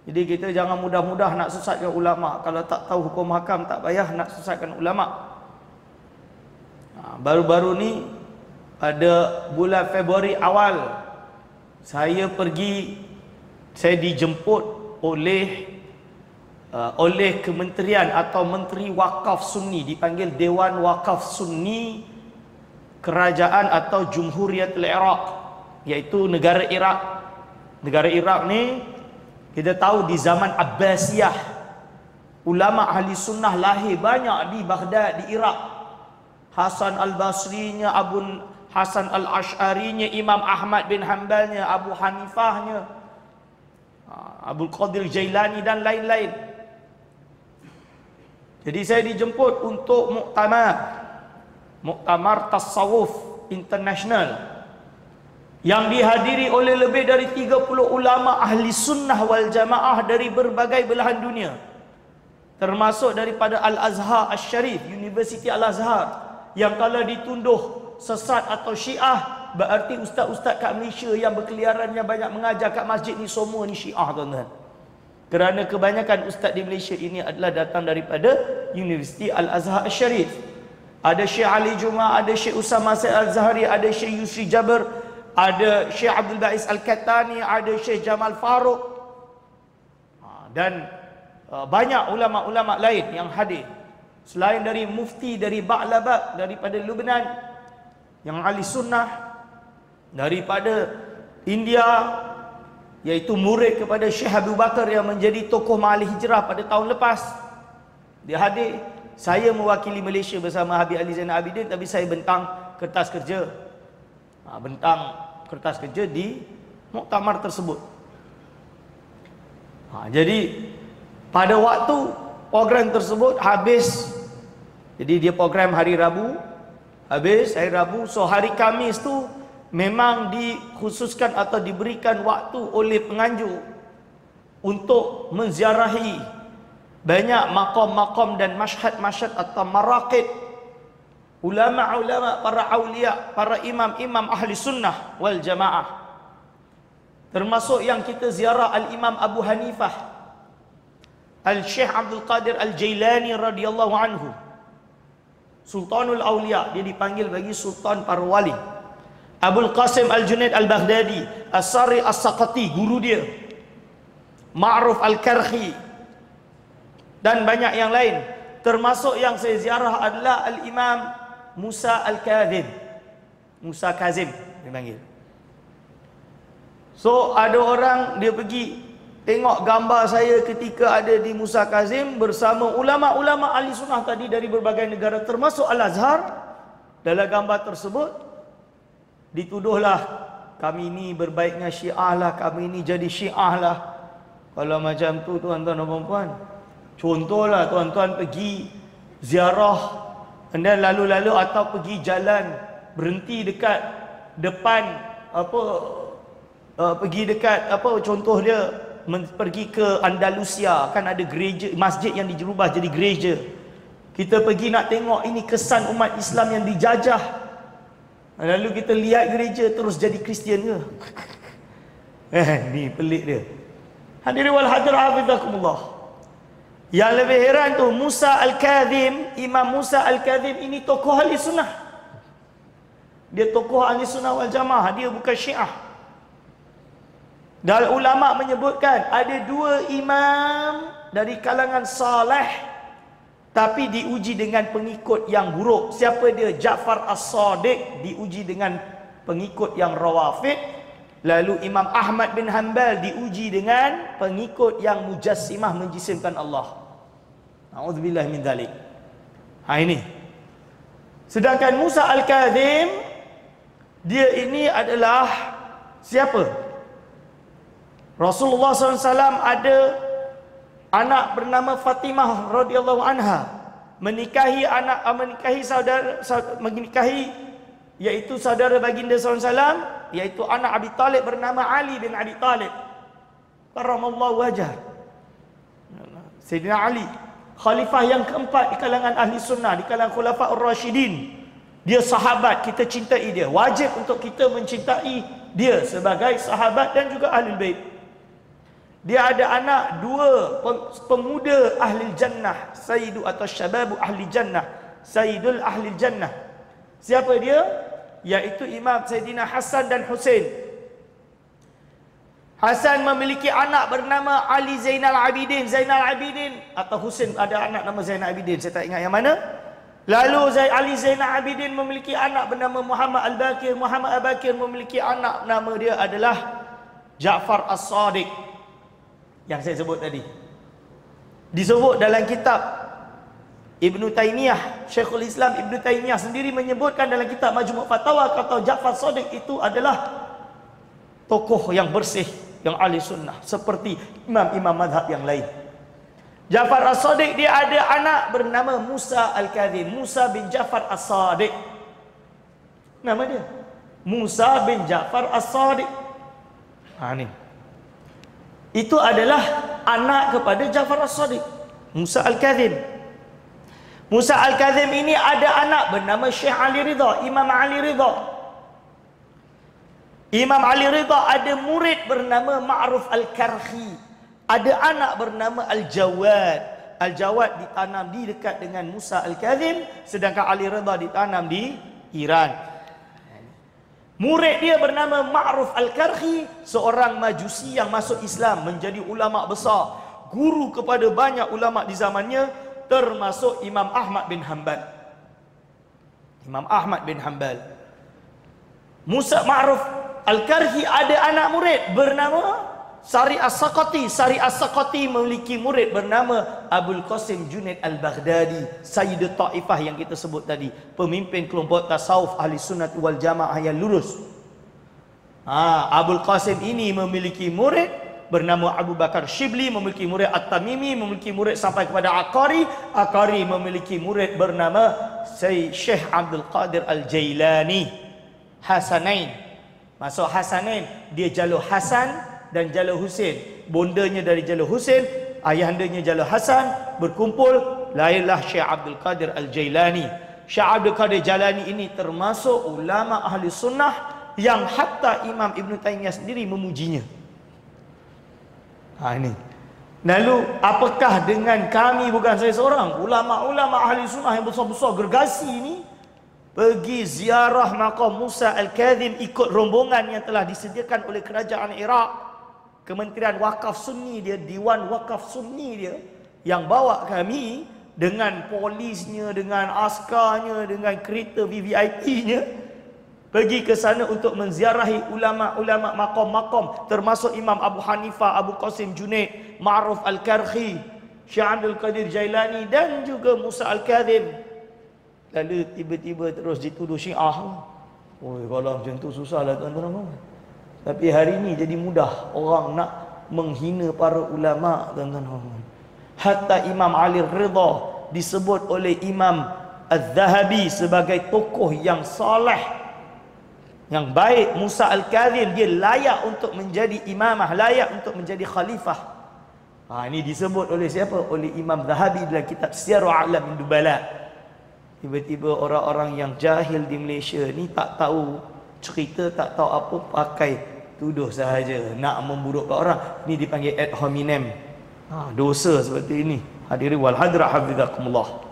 Jadi kita jangan mudah-mudah nak sesatkan ulama. Kalau tak tahu hukum hakam, tak payah nak sesatkan ulama. Baru-baru ni pada bulan Februari awal, saya dijemput oleh kementerian atau Menteri Wakaf Sunni, dipanggil Dewan Wakaf Sunni Kerajaan atau Jumhuriyatul Iraq, iaitu negara Iraq. Negara Iraq ni kita tahu di zaman Abbasiyah, ulama ahli sunnah lahir banyak di Baghdad, di Iraq. Hasan al-Basrinya, Abu Hasan al-Ash'arinya, Imam Ahmad bin Hanbalnya, Abu Hanifahnya, Abdul Qadir Jailani dan lain-lain. Jadi saya dijemput untuk muktamar tasawuf international yang dihadiri oleh lebih dari 30 ulama ahli sunnah wal jamaah dari berbagai belahan dunia, termasuk daripada Al-Azhar Al-Sharif, Universiti Al-Azhar, yang kalau ditunduh sesat atau syiah, berarti ustaz-ustaz kat Malaysia yang berkeliaran yang banyak mengajar kat masjid ni semua ni syiah, tuan-tuan. Kerana kebanyakan ustaz di Malaysia ini adalah datang daripada Universiti Al-Azhar Al-Sharif. Ada Syekh Ali Juma, ada Syekh Usama Said Al-Zahari, ada Syekh Yusri Jabir, ada Syekh Abdul Ba'is Al-Katani, ada Syekh Jamal Faruq, dan banyak ulama-ulama lain yang hadir. Selain dari mufti dari Ba'labak daripada Lebanon yang ahli sunnah, daripada India iaitu murid kepada Syekh Abu Bakar yang menjadi tokoh Ma'ali Hijrah pada tahun lepas, dia hadir. Saya mewakili Malaysia bersama Habib Ali Zainal Abidin, tapi saya bentang kertas kerja, di muktamar tersebut. Jadi pada waktu program tersebut habis, jadi dia program hari Rabu, habis hari Rabu, so hari Khamis tu memang dikhususkan atau diberikan waktu oleh penganjur untuk menziarahi banyak maqam-maqam dan masyhad-masyhad atau maraqid ulama-ulama, para awliya, para imam-imam ahli sunnah wal jamaah. Termasuk yang kita ziarah Al-Imam Abu Hanifah, Al-Syekh Abdul Qadir Al-Jailani radhiyallahu anhu, Sultanul Awliya, dia dipanggil bagi Sultan para wali. Abul Qasim Al-Junaid Al-Baghdadi, As-Sari As-Saqati, guru dia, Ma'ruf Al-Karhi, dan banyak yang lain. Termasuk yang saya ziarah adalah Al-Imam Musa Al-Kazim, Musa Kazim dipanggil. So ada orang dia pergi tengok gambar saya ketika ada di Musa Kazim bersama ulama-ulama ahli sunnah tadi dari berbagai negara, termasuk Al-Azhar. Dalam gambar tersebut dituduhlah kami ini berbaik dengan Syiah lah, kami ini jadi Syiah lah. Kalau macam tu tuan-tuan dan puan-puan, contohlah tuan-tuan pergi ziarah dan lalu-lalu atau pergi jalan, berhenti dekat depan pergi dekat contoh dia pergi ke Andalusia, kan ada gereja, masjid yang dirubah jadi gereja. Kita pergi nak tengok ini kesan umat Islam yang dijajah, lalu kita lihat gereja terus jadi Kristian ke? Ni pelik dia. Hadirin wal hadirat hafizakumullah. Yang lebih heran tu Musa Al-Kazim, Imam Musa Al-Kazim ini tokoh ahli sunnah. Dia tokoh ahli sunnah wal jamaah, dia bukan Syiah. Dan ulama menyebutkan ada dua imam dari kalangan saleh tapi diuji dengan pengikut yang buruk. Siapa dia? Ja'far As-Sadiq diuji dengan pengikut yang rawafid. Lalu Imam Ahmad bin Hanbal diuji dengan pengikut yang mujassimah, menjisimkan Allah. A'udzubillah min dzalik. Ini. Sedangkan Musa Al-Kazim, dia ini adalah siapa? Rasulullah SAW ada anak bernama Fatimah radhiyallahu anha, menikahi iaitu saudara baginda SAW, iaitu anak Abi Talib bernama Ali bin Abi Talib karramallahu wajhah. Sayyidina Ali, khalifah yang keempat di kalangan ahli sunnah, di kalangan khulafaur rasyidin. Dia sahabat, kita cintai dia. Wajib untuk kita mencintai dia sebagai sahabat dan juga ahlul bait. Dia ada anak dua pemuda ahli jannah, sayyidu atau syababu ahli jannah, sayyidul ahli jannah. Siapa dia? Yaitu Imam Sayyidina Hasan dan Husain. Hasan memiliki anak bernama Ali Zainal Abidin, atau Husain ada anak nama Zainal Abidin, saya tak ingat yang mana. Lalu Ali Zainal Abidin memiliki anak bernama Muhammad Al-Bakir. Muhammad Al-Bakir memiliki anak, nama dia adalah Ja'far As-Sadiq yang saya sebut tadi. Disebut dalam kitab Ibnu Taimiyah, Syekhul Islam Ibnu Taimiyah sendiri menyebutkan dalam kitab Majmu' Fatawa, kata Ja'far As-Sadiq itu adalah tokoh yang bersih, yang ahli sunnah, seperti imam-imam mazhab yang lain. Ja'far As-Sadiq dia ada anak bernama Musa Al-Kadzim, Musa bin Ja'far As-Sadiq. Nama dia Musa bin Ja'far As-Sadiq. Ni. Itu adalah anak kepada Ja'far As-Sadiq, Musa Al-Kadzim. Musa Al-Kadzim ini ada anak bernama Syekh Ali Ridha, Imam Ali Ridha. Imam Ali Ridha ada murid bernama Ma'ruf Al-Karhi. Ada anak bernama Al-Jawad. Al-Jawad ditanam di dekat dengan Musa Al-Kadzim, sedangkan Ali Ridha ditanam di Iran. Murid dia bernama Ma'ruf Al-Karhi, seorang majusi yang masuk Islam, menjadi ulama besar, guru kepada banyak ulama di zamannya, termasuk Imam Ahmad bin Hanbal. Imam Ahmad bin Hanbal. Musa Ma'ruf Al-Karhi ada anak murid bernama Sari As-Saqati. Sari As-Saqati memiliki murid bernama Abul Qasim Junaid Al-Baghdadi, Sayyidut Taifah yang kita sebut tadi, pemimpin kelompok tasawuf ahli sunnah wal jamaah yang lurus. Abul Qasim ini memiliki murid bernama Abu Bakar Shibli, memiliki murid At-Tamimi, memiliki murid sampai kepada Aqari. Aqari memiliki murid bernama Syekh Abdul Qadir Al-Jailani. Hasanain. Masuk Hasanain, dia jalur Hasan dan jalur Husain. Bondanya dari jalur Husain, ayahandanya jalur Hasan, berkumpul lahirlah Syekh Abdul Qadir Al-Jailani. Syekh Abdul Qadir Jailani ini termasuk ulama ahli sunnah yang hatta Imam Ibn Taimiyah sendiri memujinya. Ini. Lalu apakah dengan kami, bukan saya seorang, ulama-ulama ahli sunnah yang besar-besar gergasi ini pergi ziarah maqam Musa Al-Kadzim ikut rombongan yang telah disediakan oleh kerajaan Iraq, Kementerian Wakaf Sunni dia, Diwan Wakaf Sunni dia, yang bawa kami dengan polisnya, dengan askarnya, dengan kereta VVIP-nya pergi ke sana untuk menziarahi ulama-ulama maqam-maqam, termasuk Imam Abu Hanifah, Abu Qasim Junaid, Ma'ruf Al-Karhi, Syekh Abdul Qadir Jailani dan juga Musa Al-Kadzim. Lalu tiba-tiba terus dituduh Syiah. Kalau macam tu susahlah tuan-tuan. Tapi hari ini jadi mudah orang nak menghina para ulama, tuan-tuan. Hatta Imam Ali Ridha disebut oleh Imam Az-Zahabi sebagai tokoh yang saleh, yang baik. Musa Al-Kadzim dia layak untuk menjadi imamah, layak untuk menjadi khalifah. Ini disebut oleh siapa? Oleh Imam Zahabi dalam kitab Syiar A'lam Nubala. Tiba-tiba orang-orang yang jahil di Malaysia ni tak tahu cerita, tak tahu apa, pakai tuduh sahaja nak memburukkan orang. Ni dipanggil ad hominem. Dosa seperti ini. Hadirin wal hadra hafizakumullah.